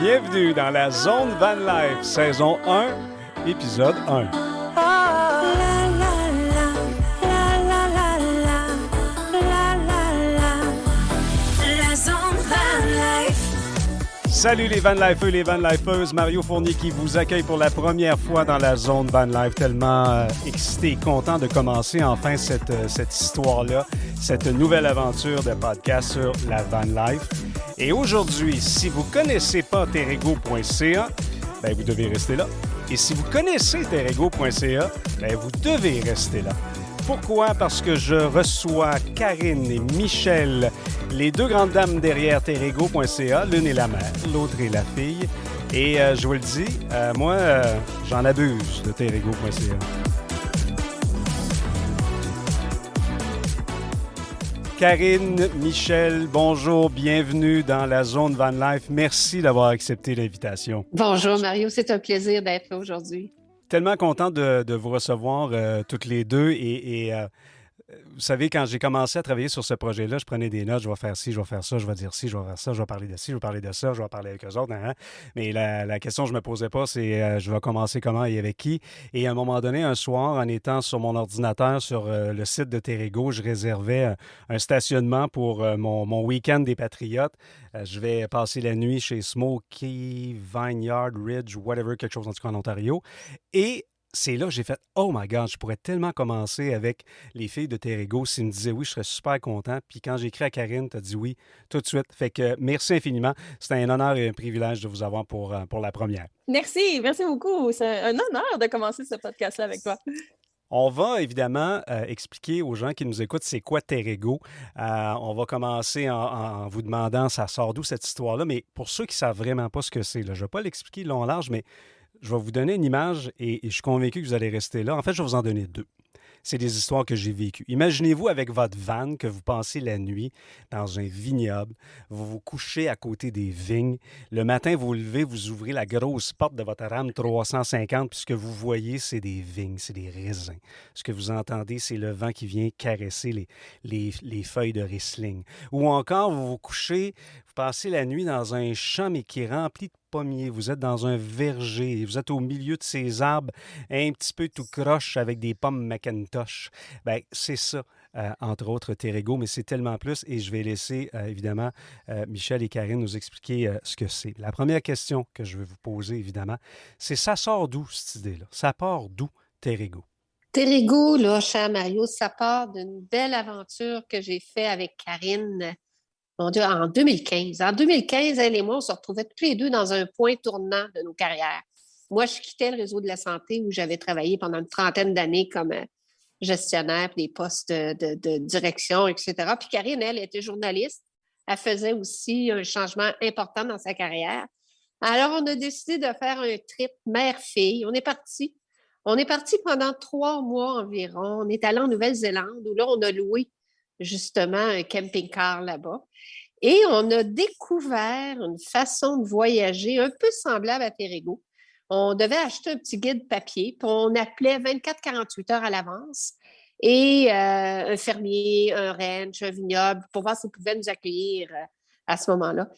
Bienvenue dans la Zone Van Life, saison 1, épisode 1. Salut les Van Lifeux, les Van Lifeuses, Mario Fournier qui vous accueille pour la première fois dans la Zone Van Life. Tellement excité et content de commencer enfin cette histoire-là, cette nouvelle aventure de podcast sur la Van Life. Et aujourd'hui, si vous ne connaissez pas terrego.ca, ben vous devez rester là. Et si vous connaissez terrego.ca, ben vous devez rester là. Pourquoi? Parce que je reçois Karine et Michel, les deux grandes dames derrière terrego.ca. L'une est la mère, l'autre est la fille. Et je vous le dis, moi, j'en abuse de terrego.ca. Karine, Michel, bonjour, bienvenue dans la Zone Van Life. Merci d'avoir accepté l'invitation. Bonjour Mario, c'est un plaisir d'être là aujourd'hui. Tellement content de vous recevoir toutes les deux et vous savez, quand j'ai commencé à travailler sur ce projet-là, je prenais des notes, je vais faire ci, je vais faire ça, je vais dire ci, je vais faire ça, je vais parler de ci, je vais parler de ça, je vais parler avec eux autres. Hein? Mais la question que je me posais pas, c'est je vais commencer comment et avec qui. Et à un moment donné, un soir, en étant sur mon ordinateur, sur le site de Terrego, je réservais un stationnement pour mon week-end des Patriotes. Je vais passer la nuit chez Smoky, Vineyard, Ridge, whatever, quelque chose en tout cas en Ontario. Et c'est là que j'ai fait « Oh my God, je pourrais tellement commencer avec les filles de Terrego. » S'ils me disaient oui, je serais super content. Puis quand j'ai écrit à Karine, tu as dit oui tout de suite. Fait que merci infiniment. C'était un honneur et un privilège de vous avoir pour la première. Merci beaucoup. C'est un honneur de commencer ce podcast-là avec toi. On va évidemment expliquer aux gens qui nous écoutent c'est quoi Terrego. On va commencer en vous demandant ça sort d'où cette histoire-là. Mais pour ceux qui ne savent vraiment pas ce que c'est, là, je ne vais pas l'expliquer long large, mais je vais vous donner une image et je suis convaincu que vous allez rester là. En fait, je vais vous en donner deux. C'est des histoires que j'ai vécues. Imaginez-vous avec votre van que vous passez la nuit dans un vignoble. Vous vous couchez à côté des vignes. Le matin, vous vous levez, vous ouvrez la grosse porte de votre Ram 350 puis ce que vous voyez, c'est des vignes, c'est des raisins. Ce que vous entendez, c'est le vent qui vient caresser les feuilles de Riesling. Ou encore, vous vous couchez, vous passez la nuit dans un champ mais qui est rempli de pommiers. Vous êtes dans un verger. Vous êtes au milieu de ces arbres un petit peu tout croche avec des pommes Macintosh. Bien, c'est ça, entre autres, Terrego, mais c'est tellement plus. Et je vais laisser, évidemment, Michel et Karine nous expliquer ce que c'est. La première question que je vais vous poser, évidemment, c'est ça sort d'où, cette idée-là? Ça part d'où, Terrego? Terrego, là, cher Mario, ça part d'une belle aventure que j'ai faite avec Karine. Mon Dieu, en 2015. En 2015, elle et moi, on se retrouvait tous les deux dans un point tournant de nos carrières. Moi, je quittais le réseau de la santé où j'avais travaillé pendant une trentaine d'années comme gestionnaire, puis des postes de direction, etc. Puis Karine, elle, était journaliste. Elle faisait aussi un changement important dans sa carrière. Alors, on a décidé de faire un trip mère-fille. On est parti. On est parti pendant 3 mois environ. On est allé en Nouvelle-Zélande où là, on a loué justement un camping-car là-bas. Et on a découvert une façon de voyager un peu semblable à Terrego. On devait acheter un petit guide papier, puis on appelait 24-48 heures à l'avance. Et un fermier, un ranch, un vignoble, pour voir s'ils pouvaient nous accueillir à ce moment-là.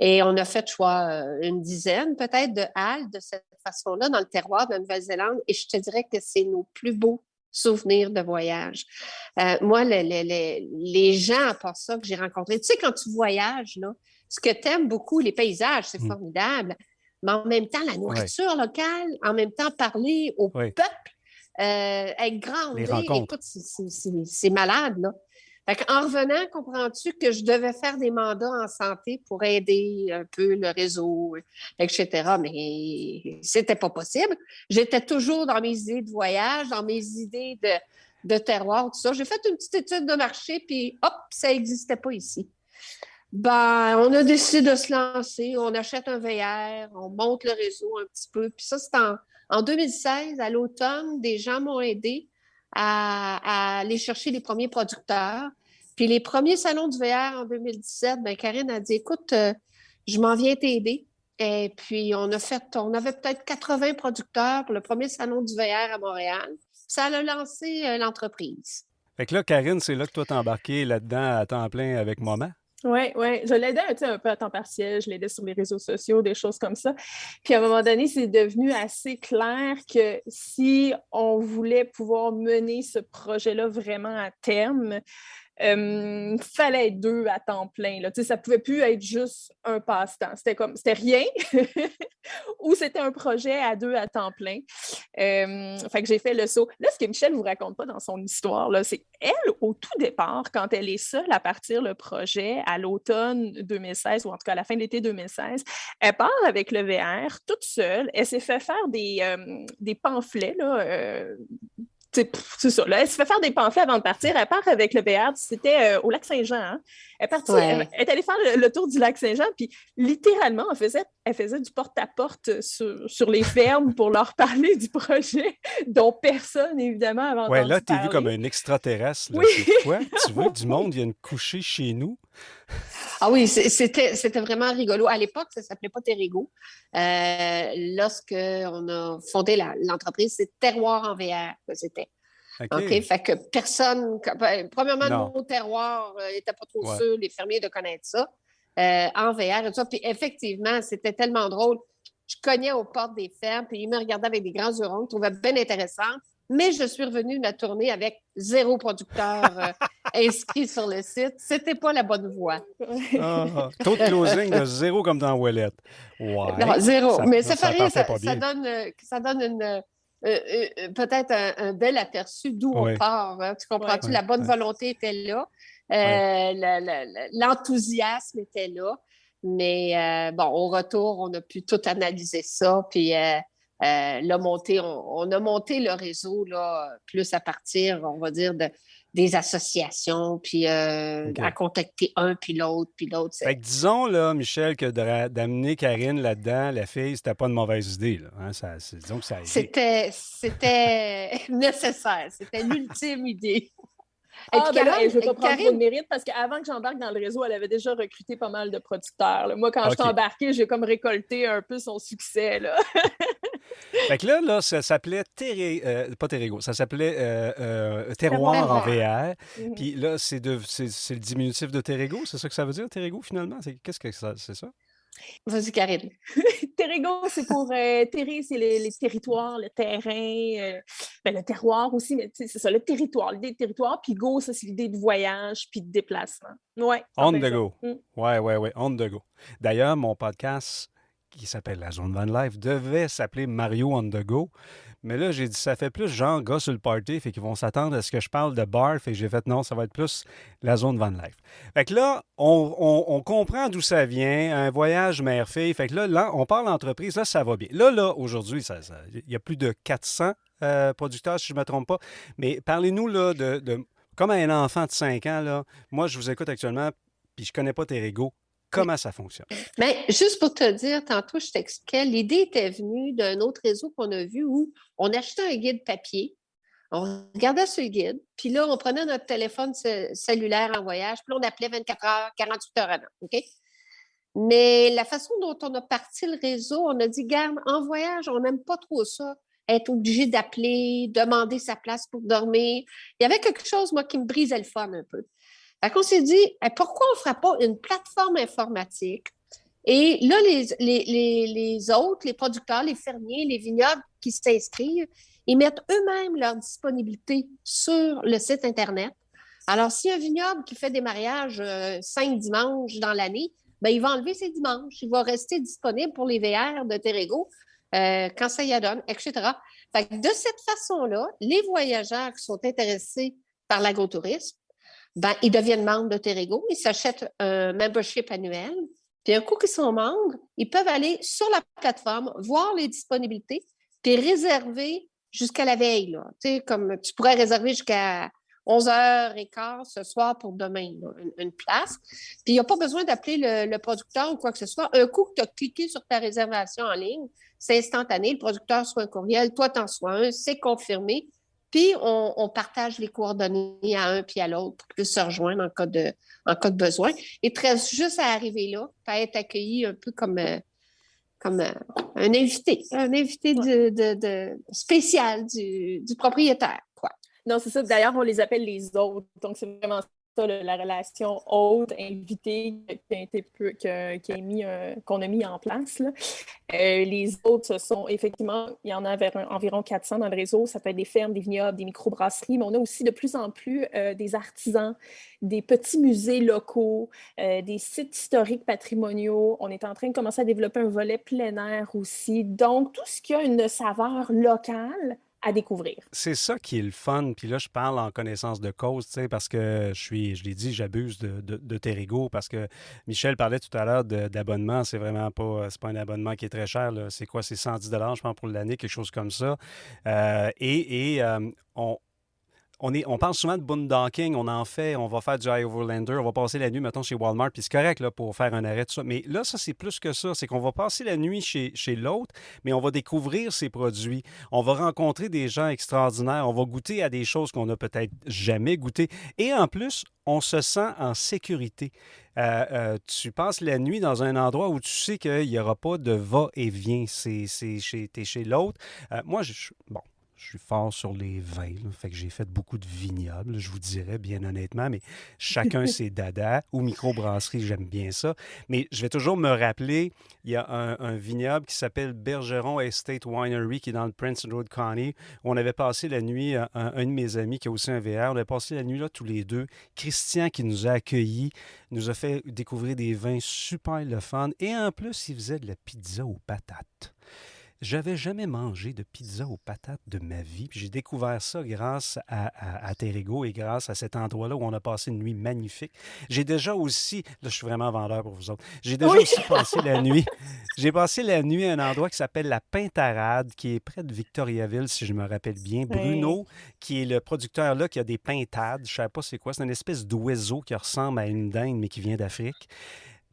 Et on a fait, je crois, une dizaine peut-être de halles de cette façon-là dans le terroir de la Nouvelle-Zélande. Et je te dirais que c'est nos plus beaux souvenirs de voyage. Moi, les gens, à part ça, que j'ai rencontrés, tu sais, quand tu voyages, là, ce que tu aimes beaucoup, les paysages, c'est formidable, mais en même temps, la nourriture locale, en même temps, parler au peuple, être grandé, écoute, c'est malade, là. Fait qu'en revenant, comprends-tu que je devais faire des mandats en santé pour aider un peu le réseau, etc. Mais c'était pas possible. J'étais toujours dans mes idées de voyage, dans mes idées de terroir, tout ça. J'ai fait une petite étude de marché, puis hop, ça n'existait pas ici. Ben, on a décidé de se lancer. On achète un VR, on monte le réseau un petit peu. Puis ça, c'est en 2016, à l'automne, des gens m'ont aidé à aller chercher les premiers producteurs. Puis les premiers salons du VR en 2017, ben Karine a dit, écoute, je m'en viens t'aider. Et puis on avait peut-être 80 producteurs pour le premier salon du VR à Montréal. Ça a lancé l'entreprise. Fait que là, Karine, c'est là que toi t'es embarquée là-dedans à temps plein avec maman? Oui, oui. Je l'aidais un peu à temps partiel, je l'aidais sur les réseaux sociaux, des choses comme ça. Puis à un moment donné, c'est devenu assez clair que si on voulait pouvoir mener ce projet-là vraiment à terme, fallait être deux à temps plein. Là. Ça ne pouvait plus être juste un passe-temps. C'était rien ou c'était un projet à deux à temps plein. Fait que j'ai fait le saut. Là, ce que Michel ne vous raconte pas dans son histoire, là, c'est elle, au tout départ, quand elle est seule à partir le projet à l'automne 2016, ou en tout cas à la fin de l'été 2016, elle part avec le VR toute seule. Elle s'est fait faire des pamphlets, là, c'est ça. Là, elle se fait faire des pamphlets avant de partir. Elle part avec le VR. C'était au lac Saint-Jean. Hein. Elle est allée faire le tour du lac Saint-Jean. Puis littéralement, elle faisait du porte-à-porte sur les fermes pour leur parler du projet, dont personne, évidemment, avait entendu Ouais, là, t'es parler. vu comme un extraterrestre. Là. Oui. C'est quoi? Tu veux que du monde vienne coucher chez nous? Ah oui, c'était vraiment rigolo. À l'époque, ça ne s'appelait pas Terrigo. Lorsqu'on a fondé l'entreprise, c'est Terroir en VR que c'était. OK? Fait que personne. Premièrement, le mot terroir n'était pas trop sûr, les fermiers, de connaître ça. En VR et tout ça. Puis effectivement, c'était tellement drôle. Je cognais aux portes des fermes, puis ils me regardaient avec des grands yeux ronds, ils trouvaient bien intéressant. Mais je suis revenue de la tournée avec 0 producteur inscrit sur le site. C'était pas la bonne voie. Taux de closing de 0 comme dans Ouellette. Ouais. Non, 0. Mais ça fait rire, ça donne peut-être un bel aperçu d'où on part. Hein. Tu comprends-tu? La bonne volonté était là. L'enthousiasme était là. Mais au retour, on a pu tout analyser ça. Puis on a monté le réseau là, plus à partir, on va dire, des associations, puis à contacter un, puis l'autre, puis l'autre. Fait que disons, là, Michel, que d'amener Karine là-dedans, la fille, c'était pas une mauvaise idée. Là, hein? Disons que ça a aidé. C'était nécessaire. C'était l'ultime idée. Je ne veux pas prendre trop de mérite parce qu'avant que j'embarque dans le réseau, elle avait déjà recruté pas mal de producteurs. Là. Moi, quand je suis embarquée, j'ai comme récolté un peu son succès. Là. Fait que là ça s'appelait pas Terrigo, ça s'appelait Terroir en VR. Puis là, c'est le diminutif de Terrigo, c'est ça que ça veut dire, Terrigo, finalement? Qu'est-ce que c'est ça? Vas-y, Karine. Terrigo, c'est pour terrer, c'est les territoires, le terrain, le terroir aussi, mais c'est ça, le territoire, l'idée de territoire. Puis go, ça, c'est l'idée de voyage puis de déplacement. Ouais. On the go. Ouais, on the go. D'ailleurs, mon podcast qui s'appelle La Zone Van Life devait s'appeler Mario on the go. Mais là, j'ai dit, ça fait plus genre gars sur le party, fait qu'ils vont s'attendre à ce que je parle de bar, fait que j'ai fait non, ça va être plus la zone Van Life. Fait que là, on comprend d'où ça vient, un voyage mère-fille. Fait que là, on parle d'entreprise, là, ça va bien. Là, aujourd'hui, il y a plus de 400 producteurs, si je ne me trompe pas. Mais parlez-nous, là, de comme un enfant de 5 ans, là, moi, je vous écoute actuellement, puis je ne connais pas Terrigo. Comment ça fonctionne? Bien, juste pour te dire, tantôt, je t'expliquais, l'idée était venue d'un autre réseau qu'on a vu où on achetait un guide papier, on regardait sur le guide, puis là, on prenait notre téléphone cellulaire en voyage, puis là, on appelait 24 heures, 48 heures avant, OK? Mais la façon dont on a parti le réseau, on a dit, garde, en voyage, on n'aime pas trop ça, être obligé d'appeler, demander sa place pour dormir. Il y avait quelque chose, moi, qui me brisait le fun un peu. Fait qu'on s'est dit, pourquoi on ne fera pas une plateforme informatique? Et là, les autres, les producteurs, les fermiers, les vignobles qui s'inscrivent, ils mettent eux-mêmes leur disponibilité sur le site Internet. Alors, si un vignoble qui fait des mariages 5 dimanches dans l'année, ben, il va enlever ses dimanches. Il va rester disponible pour les VR de Terrigo quand ça y adonne, etc. Fait que de cette façon-là, les voyageurs qui sont intéressés par l'agrotourisme, ben, ils deviennent membres de Terrigo, ils s'achètent un membership annuel, puis un coup qu'ils sont membres, ils peuvent aller sur la plateforme, voir les disponibilités, puis réserver jusqu'à la veille. Là. Tu sais, comme tu pourrais réserver jusqu'à 11h15 ce soir pour demain, là, une place. Puis il n'y a pas besoin d'appeler le producteur ou quoi que ce soit. Un coup que tu as cliqué sur ta réservation en ligne, c'est instantané, le producteur reçoit un courriel, toi t'en reçois un, c'est confirmé. Puis, on partage les coordonnées à un puis à l'autre pour qu'ils puissent se rejoindre en cas de besoin. Et très juste à arriver là, à être accueilli un peu comme un invité spécial du propriétaire, quoi. Non, c'est ça. D'ailleurs, on les appelle les autres. Donc, c'est vraiment ça, la relation hôte-invité qu'on a mis en place. Là. Les autres, ce sont effectivement, il y en a environ 400 dans le réseau. Ça peut être des fermes, des vignobles, des microbrasseries, mais on a aussi de plus en plus des artisans, des petits musées locaux, des sites historiques patrimoniaux. On est en train de commencer à développer un volet plein air aussi. Donc, tout ce qui a une saveur locale à découvrir. C'est ça qui est le fun. Puis là, je parle en connaissance de cause, tu sais, parce que je l'ai dit, j'abuse de Terrigo parce que Michel parlait tout à l'heure d'abonnement. C'est vraiment pas, c'est pas un abonnement qui est très cher, là. C'est quoi? C'est 110 je pense, pour l'année, quelque chose comme ça. On parle souvent de boondocking, on va faire du High Overlander, on va passer la nuit, mettons, chez Walmart, puis c'est correct là, pour faire un arrêt, tout ça. Mais là, ça, c'est plus que ça. C'est qu'on va passer la nuit chez l'autre, mais on va découvrir ses produits. On va rencontrer des gens extraordinaires. On va goûter à des choses qu'on n'a peut-être jamais goûtées. Et en plus, on se sent en sécurité. Tu passes la nuit dans un endroit où tu sais qu'il n'y aura pas de va-et-vient. T'es chez l'autre. Moi, bon. Je suis fort sur les vins, là, fait que j'ai fait beaucoup de vignobles, je vous dirais, bien honnêtement, mais chacun ses dadas. Ou microbrasserie, j'aime bien ça. Mais je vais toujours me rappeler, il y a un vignoble qui s'appelle Bergeron Estate Winery, qui est dans le Prince Edward County, où on avait passé la nuit, un de mes amis qui a aussi un VR, on avait passé la nuit là tous les deux. Christian qui nous a accueillis, nous a fait découvrir des vins super le fun, et en plus, il faisait de la pizza aux patates. J'avais jamais mangé de pizza aux patates de ma vie. Puis j'ai découvert ça grâce à Terrigo et grâce à cet endroit-là où on a passé une nuit magnifique. J'ai déjà aussi, là je suis vraiment vendeur pour vous autres, j'ai déjà aussi passé la nuit. J'ai passé la nuit à un endroit qui s'appelle La Pintarade, qui est près de Victoriaville, si je me rappelle bien. Bruno, qui est le producteur là, qui a des pintades, je ne sais pas c'est quoi, c'est une espèce d'oiseau qui ressemble à une dinde, mais qui vient d'Afrique.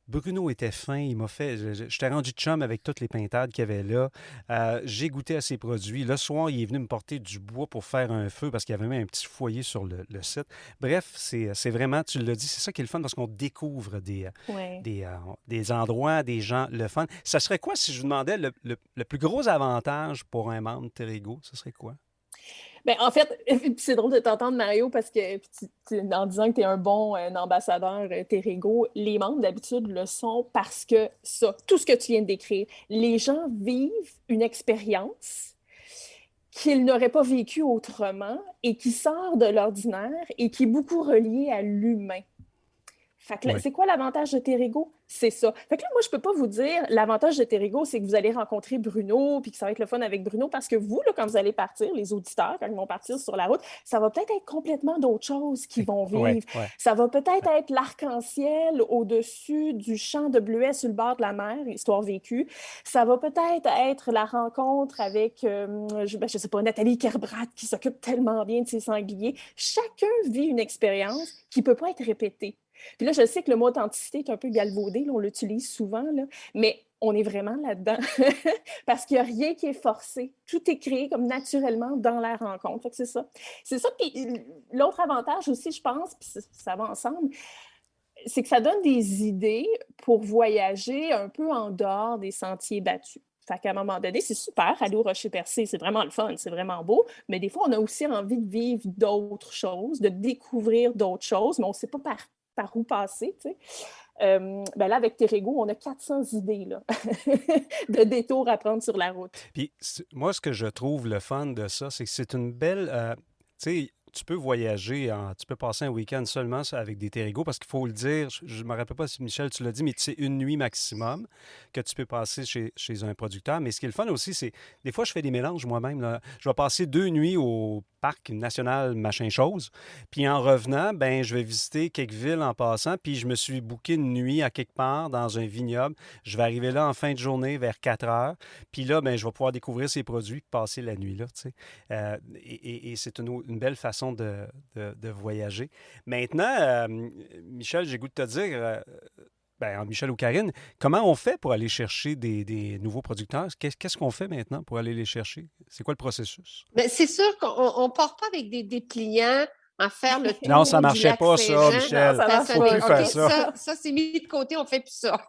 Bruno était fin, il m'a fait... J'étais rendu chum avec toutes les pintades qu'il y avait là. J'ai goûté à ses produits. Le soir, il est venu me porter du bois pour faire un feu parce qu'il y avait même un petit foyer sur le site. Bref, c'est vraiment, tu l'as dit, c'est ça qui est le fun parce qu'on découvre des endroits, des gens, le fun. Ça serait quoi si je vous demandais le plus gros avantage pour un membre de Terrigo? Ce serait quoi? Bien, en fait, c'est drôle de t'entendre, Mario, parce que en disant que tu es un bon ambassadeur Terrigo, les membres d'habitude le sont parce que ça, tout ce que tu viens de décrire, les gens vivent une expérience qu'ils n'auraient pas vécue autrement et qui sort de l'ordinaire et qui est beaucoup reliée à l'humain. Fait que là, c'est quoi l'avantage de Terrigo? C'est ça. Fait que là, moi, je peux pas vous dire, l'avantage de Terrigo, c'est que vous allez rencontrer Bruno, puis que ça va être le fun avec Bruno, parce que vous, là, quand vous allez partir, les auditeurs, quand ils vont partir sur la route, ça va peut-être être complètement d'autres choses qu'ils vont vivre. Ça va peut-être être l'arc-en-ciel au-dessus du champ de bleuets sur le bord de la mer, histoire vécue. Ça va peut-être être la rencontre avec, je sais pas, Nathalie Kerbrat, qui s'occupe tellement bien de ses sangliers. Chacun vit une expérience qui peut pas être répétée. Puis là, je sais que le mot authenticité est un peu galvaudé, là, on l'utilise souvent, là, mais on est vraiment là-dedans parce qu'il n'y a rien qui est forcé. Tout est créé comme naturellement dans la rencontre. Fait que c'est ça. C'est ça. Puis l'autre avantage aussi, je pense, puis ça va ensemble, c'est que ça donne des idées pour voyager un peu en dehors des sentiers battus. Fait qu'à un moment donné, c'est super, aller au Rocher-Percé, c'est vraiment le fun, c'est vraiment beau, mais des fois, on a aussi envie de vivre d'autres choses, de découvrir d'autres choses, mais on ne sait pas par où passer, tu sais. Ben là, avec Terrigo, on a 400 idées là, de détours à prendre sur la route. Puis moi, ce que je trouve le fun de ça, c'est que c'est une belle... tu sais, tu peux voyager, tu peux passer un week-end seulement avec des Terrigo parce qu'il faut le dire, je ne me rappelle pas si Michel, tu l'as dit, mais c'est une nuit maximum que tu peux passer chez un producteur. Mais ce qui est le fun aussi, c'est des fois, je fais des mélanges moi-même, là. Je vais passer 2 nuits au parc national machin chose, puis en revenant, ben je vais visiter quelques villes en passant, puis je me suis booké une nuit à quelque part dans un vignoble. Je vais arriver là en fin de journée vers 4 heures, puis là, ben je vais pouvoir découvrir ces produits et passer la nuit là, tu sais. Et c'est une belle façon de voyager. Maintenant, Michel, j'ai goût de te dire, Michel ou Karine, comment on fait pour aller chercher des nouveaux producteurs? Qu'est-ce qu'on fait maintenant pour aller les chercher? C'est quoi le processus? Bien, c'est sûr qu'on ne part pas avec des dépliants à faire le tour non, ça ne du marchait lac pas, Saint-Jean. ça, Michel. Non, ça faut plus faire ça. Ça, c'est mis de côté, on ne fait plus ça.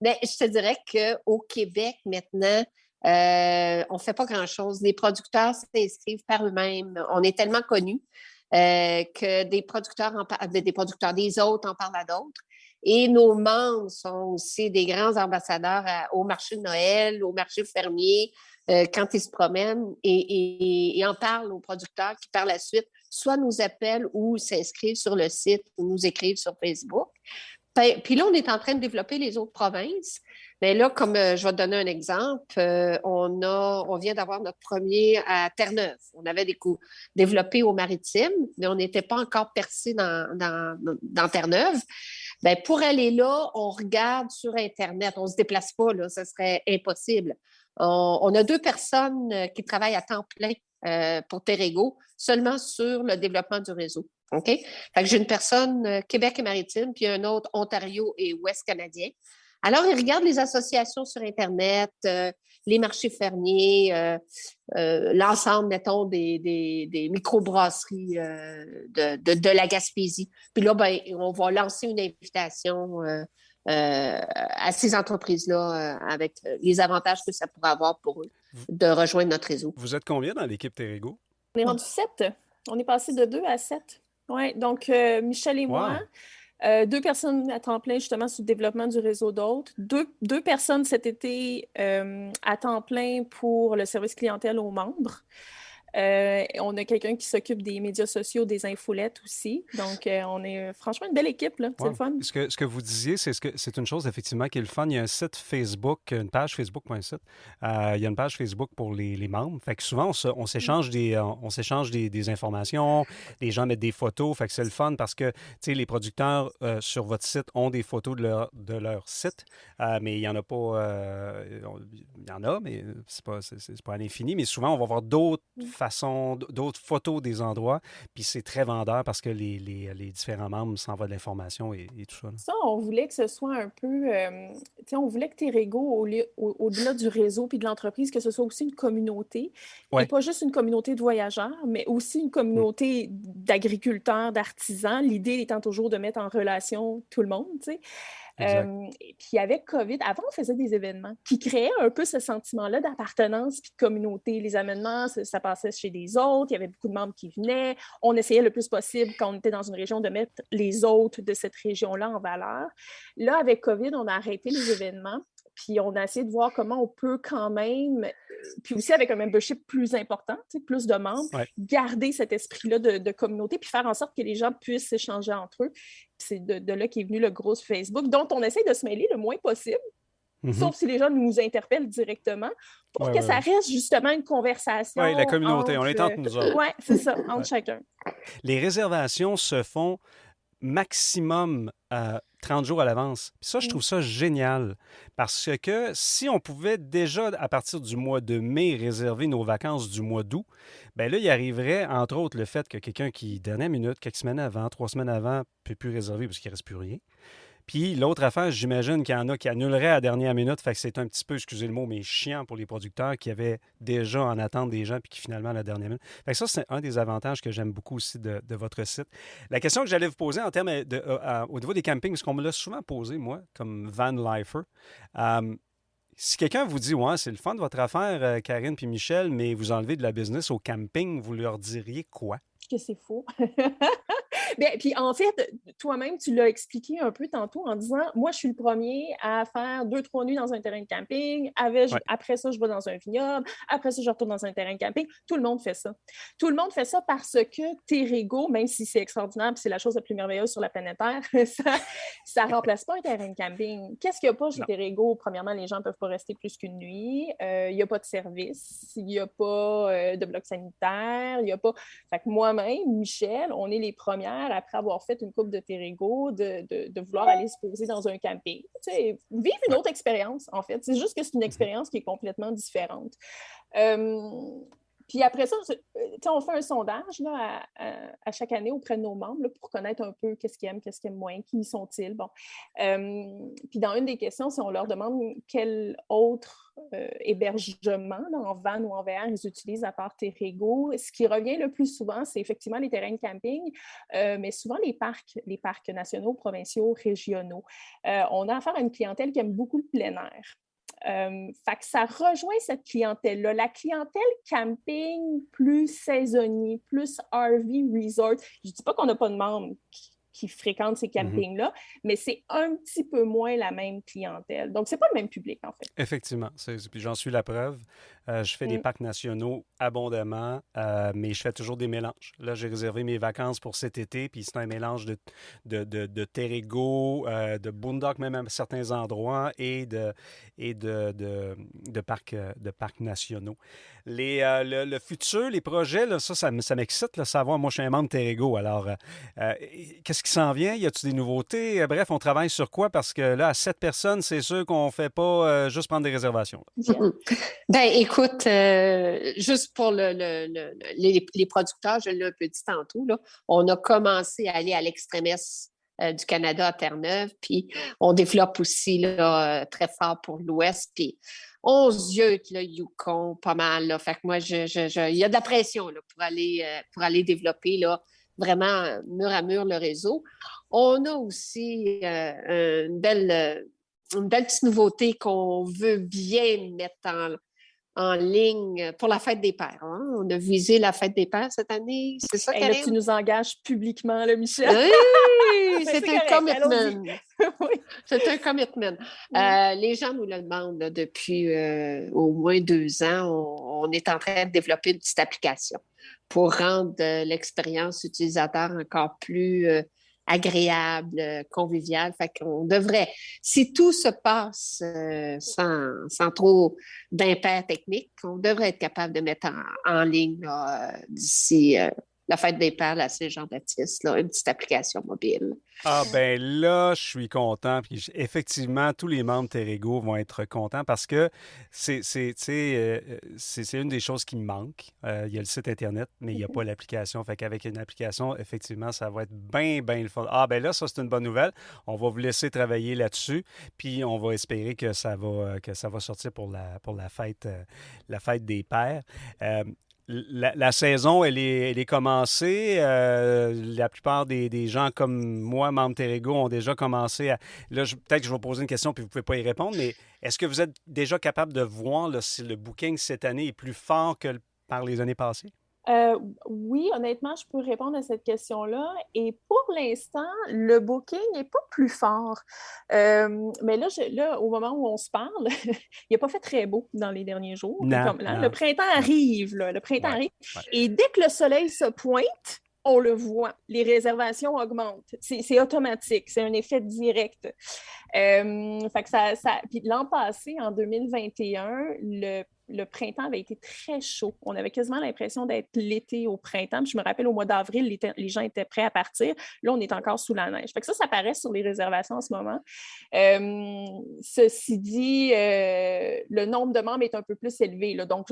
Mais je te dirais qu'au Québec, maintenant, on ne fait pas grand-chose. Les producteurs s'inscrivent par eux-mêmes. On est tellement connus. que des producteurs, des autres en parlent à d'autres. Et nos membres sont aussi des grands ambassadeurs au marché de Noël, au marché fermier, quand ils se promènent et en parlent aux producteurs qui, par la suite, soit nous appellent ou s'inscrivent sur le site ou nous écrivent sur Facebook. Puis là, on est en train de développer les autres provinces. Mais là, comme je vais te donner un exemple, on vient d'avoir notre premier à Terre-Neuve. On avait développé au Maritime, mais on n'était pas encore percé dans Terre-Neuve. Bien, pour aller là, on regarde sur Internet. On ne se déplace pas, là, ce serait impossible. On a 2 personnes qui travaillent à temps plein pour Terrego, seulement sur le développement du réseau. OK? Fait que j'ai une personne Québec et Maritime, puis un autre Ontario et Ouest canadien. Alors, ils regardent les associations sur Internet, les marchés fermiers, l'ensemble, mettons, des microbrasseries de la Gaspésie. Puis là, ben, on va lancer une invitation à ces entreprises-là avec les avantages que ça pourrait avoir pour eux de rejoindre notre réseau. Vous êtes combien dans l'équipe Terrego? On est rendu 7. On est passé de 2 à 7. Oui, donc Michel et moi, 2 personnes à temps plein justement sur le développement du réseau d'autres, 2 personnes cet été à temps plein pour le service clientèle aux membres. On a quelqu'un qui s'occupe des médias sociaux, des infolettes aussi. Donc, on est franchement une belle équipe, là. C'est le fun. Ce que vous disiez, c'est une chose effectivement qui est le fun. Il y a un site Facebook, une page Facebook, pas un site. Il y a une page Facebook pour les membres. Fait que souvent, on s'échange des informations. Les gens mettent des photos. Fait que c'est le fun parce que, tu sais, les producteurs sur votre site ont des photos de leur site. Mais il n'y en a pas... il y en a, mais c'est pas à l'infini. Mais souvent, on va voir d'autres d'autres photos des endroits, puis c'est très vendeur parce que les différents membres s'envoient de l'information et tout ça. Là. Ça, on voulait que ce soit un peu... on voulait que Terrego, au-delà du réseau puis de l'entreprise, que ce soit aussi une communauté. Et pas juste une communauté de voyageurs, mais aussi une communauté d'agriculteurs, d'artisans. L'idée étant toujours de mettre en relation tout le monde, tu sais. Et puis avec COVID, avant, on faisait des événements qui créaient un peu ce sentiment-là d'appartenance puis de communauté. Les événements, ça passait chez les autres, il y avait beaucoup de membres qui venaient. On essayait le plus possible, quand on était dans une région, de mettre les autres de cette région-là en valeur. Là, avec COVID, on a arrêté les événements. Puis on a essayé de voir comment on peut quand même, puis aussi avec un membership plus important, plus de membres, garder cet esprit-là de communauté, puis faire en sorte que les gens puissent s'échanger entre eux. Puis c'est de là qu'est venu le gros Facebook, dont on essaie de se mêler le moins possible, sauf si les gens nous interpellent directement, pour que ça reste justement une conversation. Oui, la communauté, on est entre nous autres. Oui, c'est ça, entre chacun. Les réservations se font maximum 30 jours à l'avance. Puis ça, je trouve ça génial parce que si on pouvait déjà, à partir du mois de mai, réserver nos vacances du mois d'août, bien là, il arriverait, entre autres, le fait que quelqu'un qui, dernière minute, quelques semaines avant, 3 semaines avant, ne peut plus réserver parce qu'il ne reste plus rien. Puis l'autre affaire, j'imagine qu'il y en a qui annuleraient à la dernière minute, fait que c'est un petit peu, excusez le mot, mais chiant pour les producteurs qui avaient déjà en attente des gens puis qui finalement à la dernière minute. Fait que ça, c'est un des avantages que j'aime beaucoup aussi de votre site. La question que j'allais vous poser en termes au niveau des campings, parce qu'on me l'a souvent posé, moi, comme van lifer. Si quelqu'un vous dit, ouais, c'est le fun de votre affaire, Karine puis Michel, mais vous enlevez de la business au camping, vous leur diriez quoi? Que c'est faux. Bien, puis en fait, toi-même, tu l'as expliqué un peu tantôt en disant, moi, je suis le premier à faire 2-3 nuits dans un terrain de camping. Après ça, je vais dans un vignoble. Après ça, je retourne dans un terrain de camping. Tout le monde fait ça. Tout le monde fait ça parce que Terrego, même si c'est extraordinaire, c'est la chose la plus merveilleuse sur la planète Terre, ça ne remplace pas un terrain de camping. Qu'est-ce qu'il n'y a pas chez Terrego? Premièrement, les gens ne peuvent pas rester plus qu'une nuit. Il n'y a pas de service. Il n'y a pas de bloc sanitaire. Il n'y a pas... Fait que moi-même, Michel, on est les premières, après avoir fait une coupe de Terrego, de vouloir aller se poser dans un camping. Tu sais, vivre une autre expérience, en fait. C'est juste que c'est une expérience qui est complètement différente. Puis après ça, on fait un sondage là, à chaque année auprès de nos membres là, pour connaître un peu qu'est-ce qu'ils aiment moins, qui sont-ils. Bon. Puis dans une des questions, si on leur demande quel autre hébergement là, en van ou en VR ils utilisent à part Terrego, ce qui revient le plus souvent, c'est effectivement les terrains de camping, mais souvent les parcs nationaux, provinciaux, régionaux. On a affaire à une clientèle qui aime beaucoup le plein air. Fait que ça rejoint cette clientèle-là. La clientèle camping plus saisonnier, plus RV resort. Je ne dis pas qu'on n'a pas de membres qui fréquentent ces campings-là, mais c'est un petit peu moins la même clientèle. Donc, c'est pas le même public, en fait. Effectivement. Puis j'en suis la preuve. Je fais des parcs nationaux abondamment, mais je fais toujours des mélanges. Là, j'ai réservé mes vacances pour cet été, puis c'est un mélange de Terrego, de Boondock même à certains endroits, et de parcs nationaux. Le futur, les projets, là, ça m'excite de savoir. Moi, je suis un membre de Terrego, alors qu'est-ce qui s'en vient? Y a-t-il des nouveautés? Bref, on travaille sur quoi? Parce que là, à 7 personnes, c'est sûr qu'on ne fait pas juste prendre des réservations. Ben, écoute, juste pour les producteurs, je l'ai un peu dit tantôt, là, on a commencé à aller à l'extrême-est du Canada, à Terre-Neuve, puis on développe aussi là, très fort pour l'Ouest, puis on ziote le Yukon pas mal. Là, fait que moi, il y a de la pression là, pour aller développer là, vraiment mur à mur le réseau. On a aussi une belle petite nouveauté qu'on veut bien mettre en ligne pour la fête des pères. Hein? On a visé la fête des pères cette année. C'est ça, Karine? Là, tu nous engages publiquement, là, Michel. Oui, c'est un commitment. Oui. C'est un commitment. Les gens nous le demandent là, depuis au moins 2 ans. On est en train de développer une petite application pour rendre l'expérience utilisateur encore plus agréable, convivial. Fait qu'on devrait, si tout se passe sans trop d'impair technique, on devrait être capable de mettre en ligne là, d'ici la fête des pères, la Saint-Jean-Baptiste, là, une petite application mobile. Ah ben là, je suis content. Puis effectivement, tous les membres Terrego vont être contents parce que c'est une des choses qui me manque. Il y a le site Internet, mais il n'y a pas l'application. Fait qu'avec une application, effectivement, ça va être bien le fun. Ah ben là, ça, c'est une bonne nouvelle. On va vous laisser travailler là-dessus. Puis on va espérer que ça va sortir pour la fête des pères. La saison, elle est commencée. La plupart des gens comme moi, membres Terrego, ont déjà commencé à... Là, peut-être que je vais poser une question puis vous ne pouvez pas y répondre, mais est-ce que vous êtes déjà capable de voir là, si le booking cette année est plus fort que par les années passées? Oui, honnêtement, je peux répondre à cette question-là. Et pour l'instant, le booking n'est pas plus fort. Mais là, au moment où on se parle, il n'a pas fait très beau dans les derniers jours. Non. Le printemps arrive, là, le printemps arrive. Ouais. Et dès que le soleil se pointe, on le voit. Les réservations augmentent. C'est automatique. C'est un effet direct. Fait que Puis l'an passé, en 2021, le printemps avait été très chaud. On avait quasiment l'impression d'être l'été au printemps. Puis je me rappelle, au mois d'avril, les gens étaient prêts à partir. Là, on est encore sous la neige. Fait que ça paraît sur les réservations en ce moment. Ceci dit, le nombre de membres est un peu plus élevé. Là. Donc,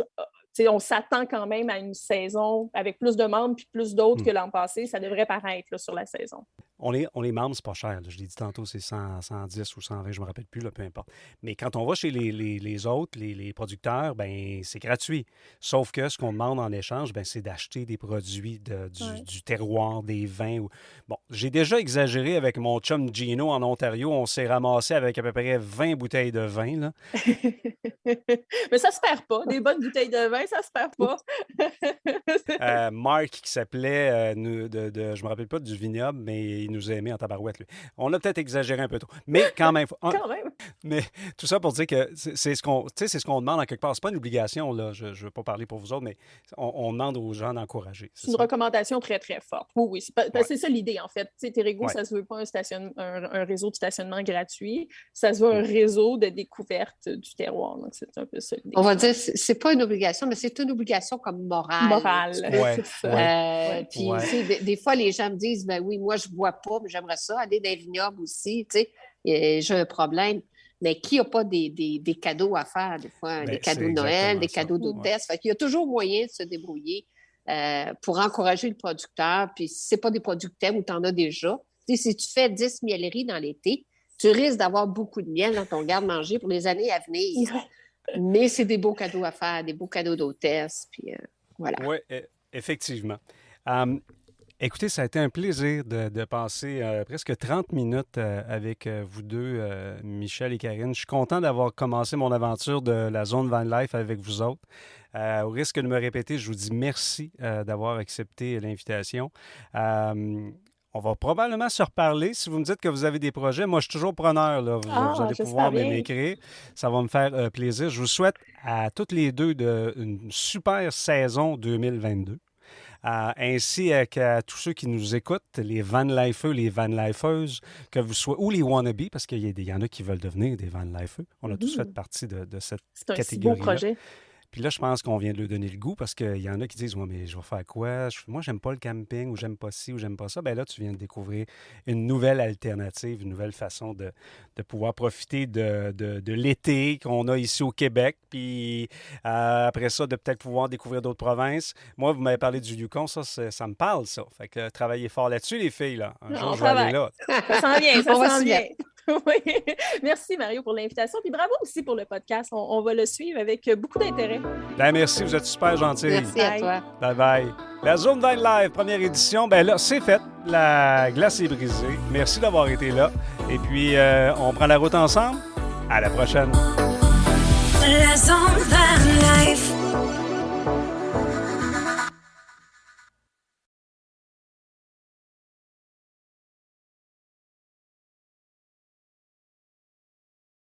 on s'attend quand même à une saison avec plus de membres puis plus d'autres que l'an passé. Ça devrait paraître là, sur la saison. On les membres, c'est pas cher. Là. Je l'ai dit tantôt, c'est 110 ou 120, je ne me rappelle plus, là, peu importe. Mais quand on va chez les autres, les producteurs, ben c'est gratuit. Sauf que ce qu'on demande en échange, ben, c'est d'acheter des produits du terroir, des vins. Bon, j'ai déjà exagéré avec mon chum Gino en Ontario. On s'est ramassé avec à peu près 20 bouteilles de vin. Là. Mais ça se perd pas. Des bonnes bouteilles de vin, ça se perd pas. Marc, qui s'appelait, je me rappelle pas du vignoble, mais il nous a aimés en tabarouette, lui. On a peut-être exagéré un peu trop. Mais quand même. Quand même. Mais tout ça pour dire que c'est ce qu'on demande en quelque part. C'est pas une obligation, là. Je ne veux pas parler pour vous autres, mais on demande aux gens d'encourager. C'est une recommandation très, très forte. Oui. C'est ça l'idée, en fait. Terrego, ça se veut pas un réseau de stationnement gratuit. Ça se veut un réseau de découverte du terroir. Donc, c'est un peu ça l'idée. On va dire, c'est pas une obligation, mais c'est une obligation comme morale. C'est ça. Puis, des fois, les gens me disent, ben oui, moi, je bois pas, mais j'aimerais ça, aller dans les vignobles aussi, tu sais, j'ai un problème. Mais qui n'a pas des cadeaux à faire, des fois, des cadeaux de Noël, des cadeaux d'hôtesse? Fait qu'il y a toujours moyen de se débrouiller pour encourager le producteur. Puis si ce n'est pas des produits que tu aimes ou tu en as déjà, tu sais, si tu fais 10 mieleries dans l'été, tu risques d'avoir beaucoup de miel dans ton garde-manger pour les années à venir. Mais c'est des beaux cadeaux à faire, des beaux cadeaux d'hôtesse. Puis voilà. Oui, effectivement. Écoutez, ça a été un plaisir de passer presque 30 minutes avec vous deux, Michel et Karine. Je suis content d'avoir commencé mon aventure de la zone Van Life avec vous autres. Au risque de me répéter, je vous dis merci d'avoir accepté l'invitation. On va probablement se reparler. Si vous me dites que vous avez des projets, moi, je suis toujours preneur. Là. Vous allez pouvoir m'écrire. Ça va me faire plaisir. Je vous souhaite à toutes les deux une super saison 2022. Ainsi qu'à tous ceux qui nous écoutent, les Van Lifeux, les Van Lifeuses, que vous soyez, ou les wannabes, parce qu'il y en a qui veulent devenir des Van Lifeux. On a tous fait partie de cette catégorie-là. C'est un si beau projet. Puis là, je pense qu'on vient de lui donner le goût parce qu'il y en a qui disent « Ouais, mais je vais faire quoi? Moi, j'aime pas le camping ou j'aime pas ci ou j'aime pas ça. » Bien là, tu viens de découvrir une nouvelle alternative, une nouvelle façon de pouvoir profiter de l'été qu'on a ici au Québec. Puis après ça, de peut-être pouvoir découvrir d'autres provinces. Moi, vous m'avez parlé du Yukon, ça me parle, ça. Fait que travaillez fort là-dessus, les filles. Là. Un jour, je vais aller là. Ça s'en vient, ça s'en vient. Oui. Merci, Mario, pour l'invitation. Puis bravo aussi pour le podcast. On va le suivre avec beaucoup d'intérêt. Ben, merci, vous êtes super gentils. Merci à toi. Bye-bye. La Zone Van Live, première édition, ben là, c'est fait. La glace est brisée. Merci d'avoir été là. Et puis, on prend la route ensemble. À la prochaine. La Zone Van Life.